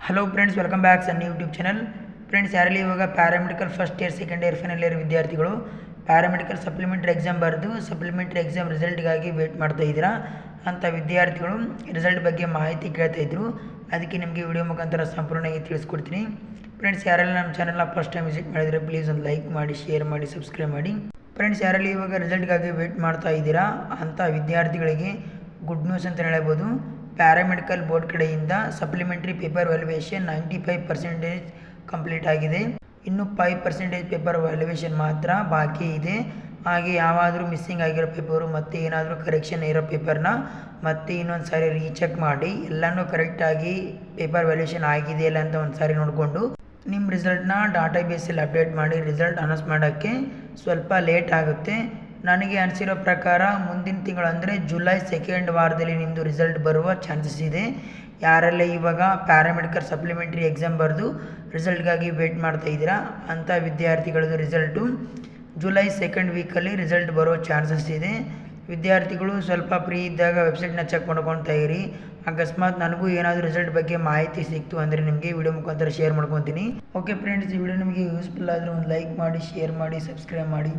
Hello friends, welcome back ಸನ್ YouTube channel. Friends, ಯಾರಲ್ಲಿ ಇವಾಗ paramedical first year, second year, final year ವಿದ್ಯಾರ್ಥಿಗಳು paramedical supplementary exam ಬರೆದು supplementary exam ರಿಸಲ್ಟ್ಗಾಗಿ wait ಮಾಡ್ತಾ ಇದ್ದೀರಾ ಅಂಥ ವಿದ್ಯಾರ್ಥಿಗಳು ರಿಸಲ್ಟ್ ಬಗ್ಗೆ ಮಾಹಿತಿ ಕೇಳ್ತಾ ಇದ್ರು. ಅದಕ್ಕೆ ನಿಮಗೆ ವಿಡಿಯೋ ಮುಖಾಂತರ ಸಂಪೂರ್ಣವಾಗಿ ತಿಳಿಸ್ಕೊಡ್ತೀನಿ. ಫ್ರೆಂಡ್ಸ್, ಯಾರೆಲ್ಲ ನಮ್ಮ ಚಾನಲ್ನ ಫಸ್ಟ್ ಟೈಮ್ ವಿಸಿಟ್ ಮಾಡಿದರೆ ಪ್ಲೀಸ್ ಒಂದು ಲೈಕ್ ಮಾಡಿ, ಶೇರ್ ಮಾಡಿ, ಸಬ್ಸ್ಕ್ರೈಬ್ ಮಾಡಿ. ಫ್ರೆಂಡ್ಸ್, ಯಾರಲ್ಲಿ ಇವಾಗ ರಿಸಲ್ಟ್ಗಾಗಿ ವೇಟ್ ಮಾಡ್ತಾ ಇದ್ದೀರಾ ಅಂಥ ವಿದ್ಯಾರ್ಥಿಗಳಿಗೆ ಗುಡ್ ನ್ಯೂಸ್ ಅಂತ ಹೇಳ್ಬೋದು. ಪ್ಯಾರಾಮೆಡಿಕಲ್ ಬೋರ್ಡ್ ಕಡೆಯಿಂದ ಸಪ್ಲಿಮೆಂಟ್ರಿ ಪೇಪರ್ ವ್ಯಾಲ್ಯುವೇಷನ್ 95% ಕಂಪ್ಲೀಟ್ ಆಗಿದೆ. ಇನ್ನು 5% ಪೇಪರ್ ವ್ಯಾಲ್ಯುವೇಷನ್ ಮಾತ್ರ ಬಾಕಿ ಇದೆ. ಹಾಗೆ ಯಾವಾದರೂ ಮಿಸ್ಸಿಂಗ್ ಆಗಿರೋ ಪೇಪರು ಮತ್ತು ಏನಾದರೂ ಕರೆಕ್ಷನ್ ಇರೋ ಪೇಪರ್ನ ಮತ್ತೆ ಇನ್ನೊಂದು ಸಾರಿ ರೀಚೆಕ್ ಮಾಡಿ ಎಲ್ಲನೂ ಕರೆಕ್ಟಾಗಿ ಪೇಪರ್ ವ್ಯಾಲ್ಯುವೇಷನ್ ಆಗಿದೆ ಇಲ್ಲ ಅಂತ ಒಂದು ಸಾರಿ ನೋಡಿಕೊಂಡು ನಿಮ್ಮ ರಿಸಲ್ಟ್ನ ಡಾಟಾ ಬೇಸಲ್ಲಿ ಅಪ್ಡೇಟ್ ಮಾಡಿ. ರಿಸಲ್ಟ್ ಅನೌನ್ಸ್ ಮಾಡೋಕ್ಕೆ ಸ್ವಲ್ಪ ಲೇಟ್ ಆಗುತ್ತೆ. ನನಗೆ ಅನಿಸಿರೋ ಪ್ರಕಾರ ಮುಂದಿನ ತಿಂಗಳು ಅಂದರೆ ಜುಲೈ 2nd ವಾರದಲ್ಲಿ ನಿಮ್ಮದು ರಿಸಲ್ಟ್ ಬರುವ ಚಾನ್ಸಸ್ ಇದೆ. ಯಾರೆಲ್ಲ ಇವಾಗ ಪ್ಯಾರಾಮೆಡಿಕಲ್ ಸಪ್ಲಿಮೆಂಟ್ರಿ ಎಕ್ಸಾಮ್ ಬರೆದು ರಿಸಲ್ಟ್ಗಾಗಿ ವೇಟ್ ಮಾಡ್ತಾ ಇದ್ದೀರಾ ಅಂಥ ವಿದ್ಯಾರ್ಥಿಗಳದ್ದು ರಿಸಲ್ಟು ಜುಲೈ 2nd ವೀಕಲ್ಲಿ ರಿಸಲ್ಟ್ ಬರೋ ಚಾನ್ಸಸ್ ಇದೆ. ವಿದ್ಯಾರ್ಥಿಗಳು ಸ್ವಲ್ಪ ಫ್ರೀ ಇದ್ದಾಗ ವೆಬ್ಸೈಟ್ನ ಚೆಕ್ ಮಾಡ್ಕೊತಾ ಇರಿ. ಅಕಸ್ಮಾತ್ ನನಗೂ ಏನಾದರೂ ರಿಸಲ್ಟ್ ಬಗ್ಗೆ ಮಾಹಿತಿ ಸಿಕ್ತು ಅಂದರೆ ನಿಮಗೆ ವಿಡಿಯೋ ಮುಖಾಂತರ ಶೇರ್ ಮಾಡ್ಕೊತೀನಿ. ಓಕೆ ಫ್ರೆಂಡ್ಸ್, ಈ ವಿಡಿಯೋ ನಿಮಗೆ ಯೂಸ್ಫುಲ್ ಆದರೆ ಒಂದು ಲೈಕ್ ಮಾಡಿ, ಶೇರ್ ಮಾಡಿ, ಸಬ್ಸ್ಕ್ರೈಬ್ ಮಾಡಿ.